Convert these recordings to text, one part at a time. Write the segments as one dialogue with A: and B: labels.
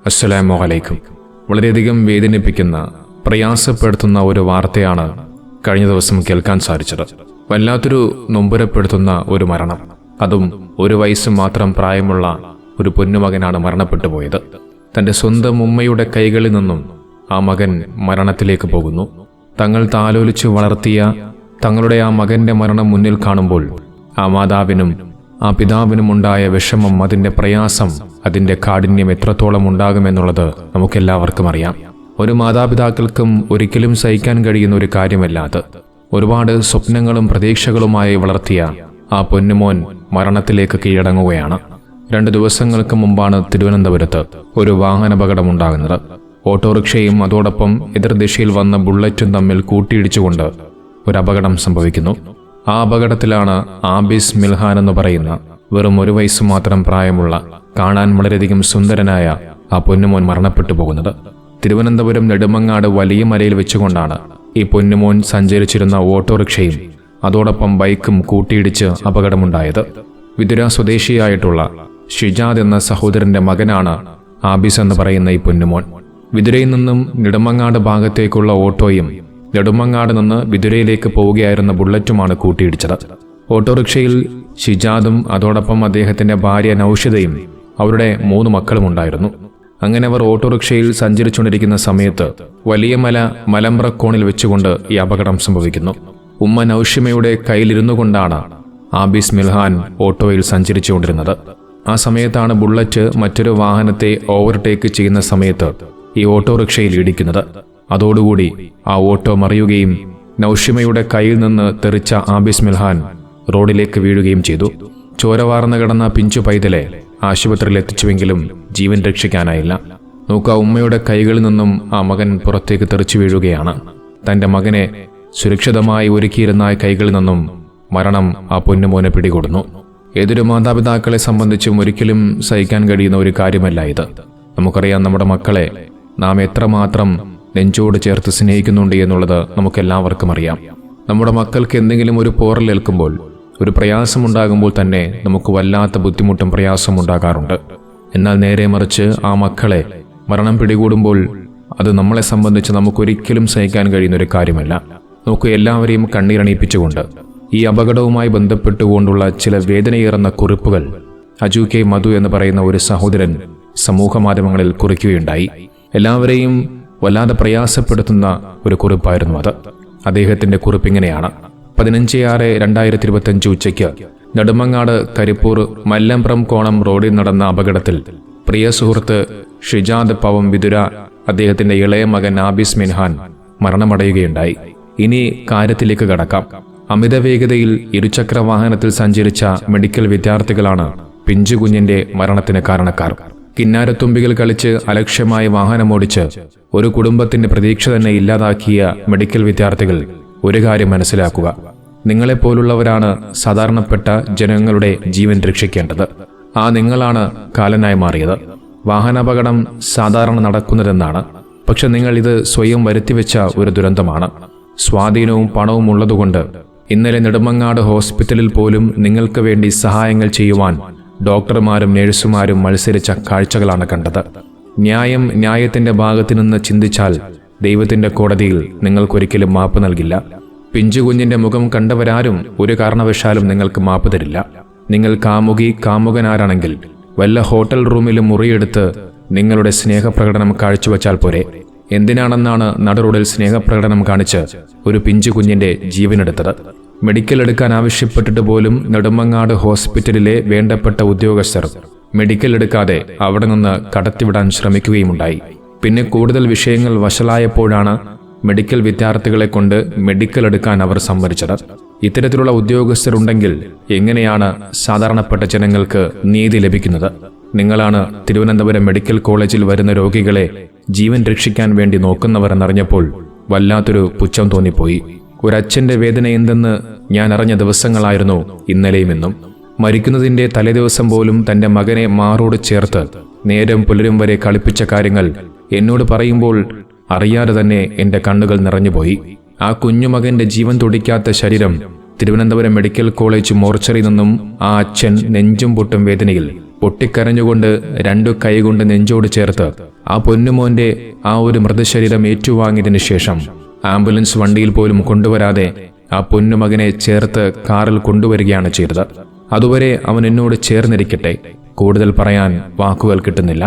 A: അസ്സലാമു അലൈക്കും. വളരെയധികം വേദനിപ്പിക്കുന്ന, പ്രയാസപ്പെടുത്തുന്ന ഒരു വാർത്തയാണ് കഴിഞ്ഞ ദിവസം കേൾക്കാൻ സാധിച്ചത്. വല്ലാത്തൊരു നൊമ്പരപ്പെടുത്തുന്ന ഒരു മരണം. അതും 1 വയസ്സ് മാത്രം പ്രായമുള്ള ഒരു പൊന്നുമകനാണ് മരണപ്പെട്ടു പോയത്. തൻ്റെ സ്വന്തം ഉമ്മയുടെ കൈകളിൽ നിന്നും ആ മകൻ മരണത്തിലേക്ക് പോകുന്നു. തങ്ങൾ താലോലിച്ച് വളർത്തിയ തങ്ങളുടെ ആ മകന്റെ മരണം മുന്നിൽ കാണുമ്പോൾ ആ മാതാവിനും ആ പിതാവിനുമുണ്ടായ വിഷമം, അതിൻ്റെ പ്രയാസം, അതിൻ്റെ കാഠിന്യം എത്രത്തോളം ഉണ്ടാകുമെന്നുള്ളത് നമുക്കെല്ലാവർക്കും അറിയാം. ഒരു മാതാപിതാക്കൾക്കും ഒരിക്കലും സഹിക്കാൻ കഴിയുന്ന ഒരു കാര്യമല്ലാതെ ഒരുപാട് സ്വപ്നങ്ങളും പ്രതീക്ഷകളുമായി വളർത്തിയ ആ പൊന്നുമോൻ മരണത്തിലേക്ക് കീഴടങ്ങുകയാണ്. 2 ദിവസങ്ങൾക്ക് മുമ്പാണ് തിരുവനന്തപുരത്ത് ഒരു വാഹനാപകടമുണ്ടാകുന്നത്. ഓട്ടോറിക്ഷയും അതോടൊപ്പം എതിർദിശയിൽ വന്ന ബുള്ളറ്റും തമ്മിൽ കൂട്ടിയിടിച്ചുകൊണ്ട് ഒരു അപകടം സംഭവിക്കുന്നു. ആ അപകടത്തിലാണ് ആബിസ് മിൽഹാൻ എന്ന് പറയുന്ന വെറും 1 വയസ്സ് മാത്രം പ്രായമുള്ള, കാണാൻ വളരെയധികം സുന്ദരനായ ആ പൊന്നുമോൻ മരണപ്പെട്ടു പോകുന്നത്. തിരുവനന്തപുരം നെടുമങ്ങാട് വലിയ മലയിൽ വെച്ചുകൊണ്ടാണ് ഈ പൊന്നുമോൻ സഞ്ചരിച്ചിരുന്ന ഓട്ടോറിക്ഷയും അതോടൊപ്പം ബൈക്കും കൂട്ടിയിടിച്ച് അപകടമുണ്ടായത്. വിതുര സ്വദേശിയായിട്ടുള്ള ഷിജാദ് എന്ന സഹോദരന്റെ മകനാണ് ആബിസ് എന്ന് പറയുന്ന ഈ പൊന്നുമോൻ. വിതുരയിൽ നിന്നും നെടുമങ്ങാട് ഭാഗത്തേക്കുള്ള ഓട്ടോയും നെടുമങ്ങാട് നിന്ന് വിതുരയിലേക്ക് പോവുകയായിരുന്ന ബുള്ളറ്റുമാണ് കൂട്ടിയിടിച്ചത്. ഓട്ടോറിക്ഷയിൽ ഷിജാദും അതോടൊപ്പം അദ്ദേഹത്തിന്റെ ഭാര്യ നൌഷിദയും അവരുടെ 3 മക്കളും ഉണ്ടായിരുന്നു. അങ്ങനെ അവർ ഓട്ടോറിക്ഷയിൽ സഞ്ചരിച്ചുകൊണ്ടിരിക്കുന്ന സമയത്ത് വലിയ മലമ്പ്രക്കോണിൽ വെച്ചുകൊണ്ട് ഈ അപകടം സംഭവിക്കുന്നു. ഉമ്മ നൌഷിമയുടെ കയ്യിലിരുന്നു കൊണ്ടാണ് ആബിസ് മിൽഹാൻ ഓട്ടോയിൽ സഞ്ചരിച്ചുകൊണ്ടിരുന്നത്. ആ സമയത്താണ് ബുള്ളറ്റ് മറ്റൊരു വാഹനത്തെ ഓവർടേക്ക് ചെയ്യുന്ന സമയത്ത് ഈ ഓട്ടോറിക്ഷയിൽ ഇടിക്കുന്നത്. അതോടുകൂടി ആ ഓട്ടോ മറിയുകയും നൌഷിമയുടെ കയ്യിൽ നിന്ന് തെറിച്ച ആബിസ് മിൽഹാൻ റോഡിലേക്ക് വീഴുകയും ചെയ്തു. ചോരവാർന്നു കിടന്ന പിഞ്ചു പൈതലെ ആശുപത്രിയിൽ എത്തിച്ചുവെങ്കിലും ജീവൻ രക്ഷിക്കാനായില്ല. നോക്കുക, ഉമ്മയുടെ കൈകളിൽ നിന്നും ആ മകൻ പുറത്തേക്ക് തെറിച്ചു വീഴുകയാണ്. തൻ്റെ മകനെ സുരക്ഷിതമായി ഒരുക്കിയിരുന്ന കൈകളിൽ നിന്നും മരണം ആ പൊന്നുമോനെ പിടികൂടുന്നു. ഏതൊരു മാതാപിതാക്കളെ സംബന്ധിച്ചും ഒരിക്കലും സഹിക്കാൻ കഴിയുന്ന ഒരു കാര്യമല്ല ഇത്. നമുക്കറിയാം, നമ്മുടെ മക്കളെ നാം എത്രമാത്രം നെഞ്ചോട് ചേർത്ത് സ്നേഹിക്കുന്നുണ്ട് എന്നുള്ളത് നമുക്കെല്ലാവർക്കും അറിയാം. നമ്മുടെ മക്കൾക്ക് എന്തെങ്കിലും ഒരു പോറലേൽക്കുമ്പോൾ, ഒരു പ്രയാസമുണ്ടാകുമ്പോൾ തന്നെ നമുക്ക് വല്ലാത്ത ബുദ്ധിമുട്ടും പ്രയാസവും ഉണ്ടാകാറുണ്ട്. എന്നാൽ നേരെ മറിച്ച് ആ മക്കളെ മരണം പിടികൂടുമ്പോൾ അത് നമ്മളെ സംബന്ധിച്ച് നമുക്കൊരിക്കലും സഹിക്കാൻ കഴിയുന്ന ഒരു കാര്യമല്ല. നമുക്ക് എല്ലാവരെയും കണ്ണീരണിയിപ്പിച്ചുകൊണ്ട് ഈ അപകടവുമായി ബന്ധപ്പെട്ടുകൊണ്ടുള്ള ചില വേദനയേറുന്ന കുറിപ്പുകൾ അജു കെ മധു എന്ന് പറയുന്ന ഒരു സഹോദരൻ സമൂഹ മാധ്യമങ്ങളിൽ കുറിക്കുകയുണ്ടായി. എല്ലാവരെയും വല്ലാതെ പ്രയാസപ്പെടുത്തുന്ന ഒരു കുറിപ്പായിരുന്നു അത്. അദ്ദേഹത്തിന്റെ കുറിപ്പിങ്ങനെയാണ്: 15/6/2025 ഉച്ചയ്ക്ക് നെടുമങ്ങാട് കരിപ്പൂർ മല്ലമ്പ്രം കോണം റോഡിൽ നടന്ന അപകടത്തിൽ പ്രിയ സുഹൃത്ത് ഷിജാദ് പവം വിതുര അദ്ദേഹത്തിന്റെ ഇളയ മകൻ ആബിസ് മിൽഹാൻ മരണമടയുകയുണ്ടായി. ഇനി കാര്യത്തിലേക്ക് കടക്കാം. അമിത വേഗതയിൽ ഇരുചക്ര വാഹനത്തിൽ സഞ്ചരിച്ച മെഡിക്കൽ വിദ്യാർത്ഥികളാണ് പിഞ്ചുകുഞ്ഞിന്റെ മരണത്തിന് കാരണക്കാർ. കിന്നാരത്തുമ്പികൾ കളിച്ച് അലക്ഷ്യമായി വാഹനമോടിച്ച് ഒരു കുടുംബത്തിന്റെ പ്രതീക്ഷ തന്നെ ഇല്ലാതാക്കിയ മെഡിക്കൽ വിദ്യാർത്ഥികൾ, ഒരു കാര്യം മനസ്സിലാക്കുക: നിങ്ങളെപ്പോലുള്ളവരാണ് സാധാരണപ്പെട്ട ജനങ്ങളുടെ ജീവൻ രക്ഷിക്കേണ്ടത്. ആ നിങ്ങളാണ് കാലനായി മാറിയത്. വാഹനാപകടം സാധാരണ നടക്കുന്നതെന്നാണ്, പക്ഷെ നിങ്ങൾ ഇത് സ്വയം വരുത്തിവെച്ച ഒരു ദുരന്തമാണ്. സ്വാധീനവും പണവും ഉള്ളതുകൊണ്ട് ഇന്നലെ നെടുമങ്ങാട് ഹോസ്പിറ്റലിൽ പോലും നിങ്ങൾക്ക് വേണ്ടി സഹായങ്ങൾ ചെയ്യുവാൻ ഡോക്ടർമാരും നഴ്സുമാരും മത്സരിച്ച കാഴ്ചകളാണ് കണ്ടത്. ന്യായത്തിന്റെ ഭാഗത്തു നിന്ന് ചിന്തിച്ചാൽ ദൈവത്തിന്റെ കോടതിയിൽ നിങ്ങൾക്കൊരിക്കലും മാപ്പ് നൽകില്ല. പിഞ്ചുകുഞ്ഞിന്റെ മുഖം കണ്ടവരാരും ഒരു കാരണവശാലും നിങ്ങൾക്ക് മാപ്പ് തരില്ല. നിങ്ങൾ കാമുകനാരാണെങ്കിൽ വല്ല ഹോട്ടൽ റൂമിലും മുറിയെടുത്ത് നിങ്ങളുടെ സ്നേഹപ്രകടനം കാഴ്ചവെച്ചാൽ പോരെ. എന്തിനാണെന്നാണ് നടുറോഡിൽ സ്നേഹപ്രകടനം കാണിച്ച് ഒരു പിഞ്ചുകുഞ്ഞിന്റെ ജീവനെടുത്തത്? മെഡിക്കൽ എടുക്കാൻ ആവശ്യപ്പെട്ടിട്ട് പോലും നെടുമങ്ങാട് ഹോസ്പിറ്റലിലെ വേണ്ടപ്പെട്ട ഉദ്യോഗസ്ഥർ മെഡിക്കൽ എടുക്കാതെ അവിടെ നിന്ന് കടത്തിവിടാൻ ശ്രമിക്കുകയുമുണ്ടായി. പിന്നെ കൂടുതൽ വിഷയങ്ങൾ വഷളായപ്പോഴാണ് മെഡിക്കൽ വിദ്യാർത്ഥികളെ കൊണ്ട് മെഡിക്കൽ എടുക്കാൻ അവർ സമ്മതിച്ചത്. ഇത്തരത്തിലുള്ള ഉദ്യോഗസ്ഥരുണ്ടെങ്കിൽ എങ്ങനെയാണ് സാധാരണപ്പെട്ട ജനങ്ങൾക്ക് നീതി ലഭിക്കുന്നത്? നിങ്ങളാണ് തിരുവനന്തപുരം മെഡിക്കൽ കോളേജിൽ വരുന്ന രോഗികളെ ജീവൻ രക്ഷിക്കാൻ വേണ്ടി നോക്കുന്നവരെന്നറിഞ്ഞപ്പോൾ വല്ലാത്തൊരു പുച്ഛം തോന്നിപ്പോയി. ഒരച്ഛന്റെ വേദന എന്തെന്ന് ഞാൻ അറിഞ്ഞ ദിവസങ്ങളായിരുന്നു ഇന്നലെയും ഇന്നും. മരിക്കുന്നതിന്റെ തലേദിവസം പോലും തന്റെ മകനെ മാറോട് ചേർത്ത് നേരം പുലരും വരെ കളിപ്പിച്ച കാര്യങ്ങൾ എന്നോട് പറയുമ്പോൾ അറിയാതെ തന്നെ എന്റെ കണ്ണുകൾ നിറഞ്ഞുപോയി. ആ കുഞ്ഞുമകന്റെ ജീവൻ തുടിക്കാത്ത ശരീരം തിരുവനന്തപുരം മെഡിക്കൽ കോളേജ് മോർച്ചറിയിൽ നിന്നും ആ അച്ഛൻ നെഞ്ചും പൊട്ടും വേദനയിൽ പൊട്ടിക്കരഞ്ഞുകൊണ്ട് 2 കൈകൊണ്ട് നെഞ്ചോട് ചേർത്ത് ആ പൊന്നുമോന്റെ ആ ഒരു മൃതശരീരം ഏറ്റുവാങ്ങിയതിനു ശേഷം ആംബുലൻസ് വണ്ടിയിൽ പോലും കൊണ്ടുവരാതെ ആ പൊന്നുമകനെ ചേർത്ത് കാറിൽ കൊണ്ടുവരികയാണ് ചെയ്തത്. അതുവരെ അവൻ എന്നോട് ചേർന്നിരിക്കട്ടെ, കൂടുതൽ പറയാൻ വാക്കുകൾ കിട്ടുന്നില്ല.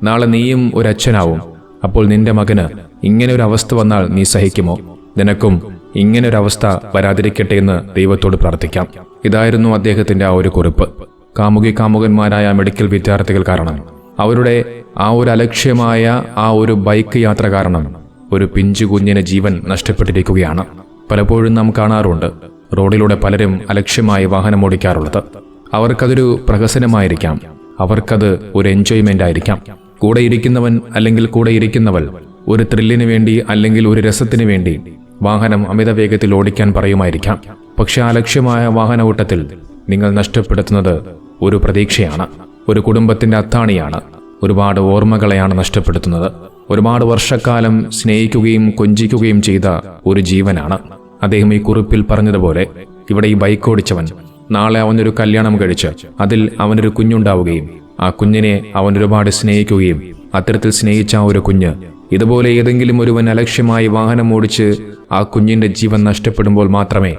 A: നാളെ നീയും ഒരു അച്ഛനാവും. അപ്പോൾ നിന്റെ മകന് ഇങ്ങനെ ഒരു അവസ്ഥ വന്നാൽ നീ സഹിക്കുമോ? നിനക്കും ഇങ്ങനെ ഒരു അവസ്ഥ വരാതിരിക്കട്ടെ എന്ന് ദൈവത്തോട് പ്രാർത്ഥിക്കാം. ഇതായിരുന്നു അദ്ദേഹത്തിന്റെ ആ ഒരു കുറിപ്പ്. കാമുകന്മാരായ മെഡിക്കൽ വിദ്യാർത്ഥികൾ കാരണം, അവരുടെ ആ ഒരു അലക്ഷ്യമായ ആ ഒരു ബൈക്ക് യാത്ര കാരണം ഒരു പിഞ്ചു കുഞ്ഞിന് ജീവൻ നഷ്ടപ്പെട്ടിരിക്കുകയാണ്. പലപ്പോഴും നാം കാണാറുണ്ട് റോഡിലൂടെ പലരും അലക്ഷ്യമായി വാഹനം ഓടിക്കാറുള്ളത്. അവർക്കതൊരു പ്രഹസനമായിരിക്കാം, അവർക്കത് ഒരു എൻജോയ്മെന്റ് ആയിരിക്കാം. കൂടെ ഇരിക്കുന്നവൻ അല്ലെങ്കിൽ കൂടെ ഇരിക്കുന്നവൾ ഒരു ത്രില്ലിന് വേണ്ടി അല്ലെങ്കിൽ ഒരു രസത്തിന് വേണ്ടി വാഹനം അമിത വേഗത്തിൽ ഓടിക്കാൻ പറയുമായിരിക്കാം. പക്ഷെ അലക്ഷ്യമായ വാഹന ഓട്ടത്തിൽ നിങ്ങൾ നഷ്ടപ്പെടുത്തുന്നത് ഒരു പ്രതീക്ഷയാണ്, ഒരു കുടുംബത്തിന്റെ അത്താണിയാണ്, ഒരുപാട് ഓർമ്മകളെയാണ് നഷ്ടപ്പെടുത്തുന്നത്. ഒരുപാട് വർഷക്കാലം സ്നേഹിക്കുകയും കൊഞ്ചിക്കുകയും ചെയ്ത ഒരു ജീവനാണ്. അദ്ദേഹം ഈ കുറിപ്പിൽ പറഞ്ഞതുപോലെ ഇവിടെ ഈ ബൈക്ക് ഓടിച്ചവൻ നാളെ അവനൊരു കല്യാണം കഴിച്ച് അതിൽ അവനൊരു കുഞ്ഞുണ്ടാവുകയും ആ കുഞ്ഞിനെ അവൻ ഒരുപാട് സ്നേഹിക്കുകയും അത്തരത്തിൽ സ്നേഹിച്ച ആ ഒരു കുഞ്ഞ് ഇതുപോലെ ഏതെങ്കിലും ഒരുവൻ അലക്ഷ്യമായി വാഹനം ഓടിച്ച് ആ കുഞ്ഞിന്റെ ജീവൻ നഷ്ടപ്പെടുമ്പോൾ മാത്രമേ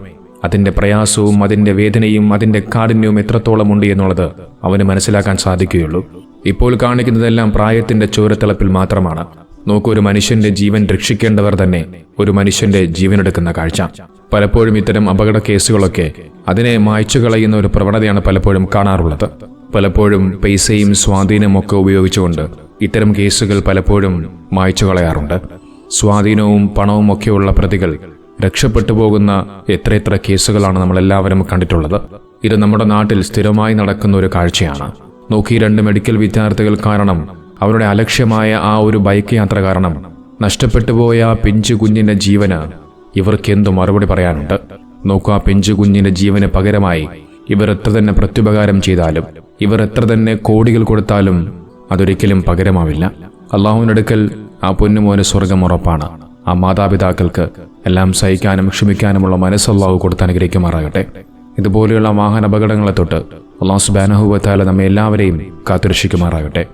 A: അതിന്റെ പ്രയാസവും അതിന്റെ വേദനയും അതിന്റെ കാഠിന്യവും എത്രത്തോളം ഉണ്ട് എന്നുള്ളത് അവന് മനസ്സിലാക്കാൻ സാധിക്കുകയുള്ളൂ. ഇപ്പോൾ കാണിക്കുന്നതെല്ലാം പ്രായത്തിന്റെ ചോരത്തിളപ്പിൽ മാത്രമാണ്. നോക്കൂ, ഒരു മനുഷ്യന്റെ ജീവൻ രക്ഷിക്കേണ്ടവർ തന്നെ ഒരു മനുഷ്യന്റെ ജീവനെടുക്കുന്ന കാഴ്ച. പലപ്പോഴും ഇത്തരം അപകട കേസുകളൊക്കെ അതിനെ മായ്ച്ചു കളയുന്ന ഒരു പ്രവണതയാണ് പലപ്പോഴും കാണാറുള്ളത്. പലപ്പോഴും പൈസയും സ്വാധീനവും ഒക്കെ ഉപയോഗിച്ചുകൊണ്ട് ഇത്തരം കേസുകൾ പലപ്പോഴും മായ്ച്ചു കളയാറുണ്ട്. സ്വാധീനവും പണവും ഒക്കെയുള്ള പ്രതികൾ രക്ഷപ്പെട്ടു പോകുന്ന എത്രയെത്ര കേസുകളാണ് നമ്മളെല്ലാവരും കണ്ടിട്ടുള്ളത്. ഇത് നമ്മുടെ നാട്ടിൽ സ്ഥിരമായി നടക്കുന്ന ഒരു കാഴ്ചയാണ്. നോക്കി, 2 മെഡിക്കൽ വിദ്യാർത്ഥികൾ കാരണം, അവരുടെ അലക്ഷ്യമായ ആ ഒരു ബൈക്ക് യാത്ര കാരണം നഷ്ടപ്പെട്ടു പോയ ആ പിഞ്ചു കുഞ്ഞിന്റെ ജീവന് ഇവർക്ക് എന്തു മറുപടി പറയാനുണ്ട്? നോക്കൂ, ആ പിഞ്ചു കുഞ്ഞിന്റെ ജീവന് പകരമായി ഇവർ എത്ര തന്നെ പ്രത്യുപകാരം ചെയ്താലും, ഇവർ എത്ര തന്നെ കോടികൾ കൊടുത്താലും അതൊരിക്കലും പകരമാവില്ല. അള്ളാഹുവിനടുക്കൽ ആ പൊന്നുമോന് സ്വർഗം ഉറപ്പാണ്. ആ മാതാപിതാക്കൾക്ക് എല്ലാം സഹിക്കാനും ക്ഷമിക്കാനുമുള്ള മനസ്സ് അള്ളാഹു കൊടുത്ത് അനുഗ്രഹിക്കുമാറാകട്ടെ. ഇതുപോലെയുള്ള വാഹന അപകടങ്ങളെ തൊട്ട് അള്ളാഹു സുബ്ഹാനഹു വ തആല നമ്മെ എല്ലാവരെയും കാത്തുരക്ഷിക്കുമാറാകട്ടെ.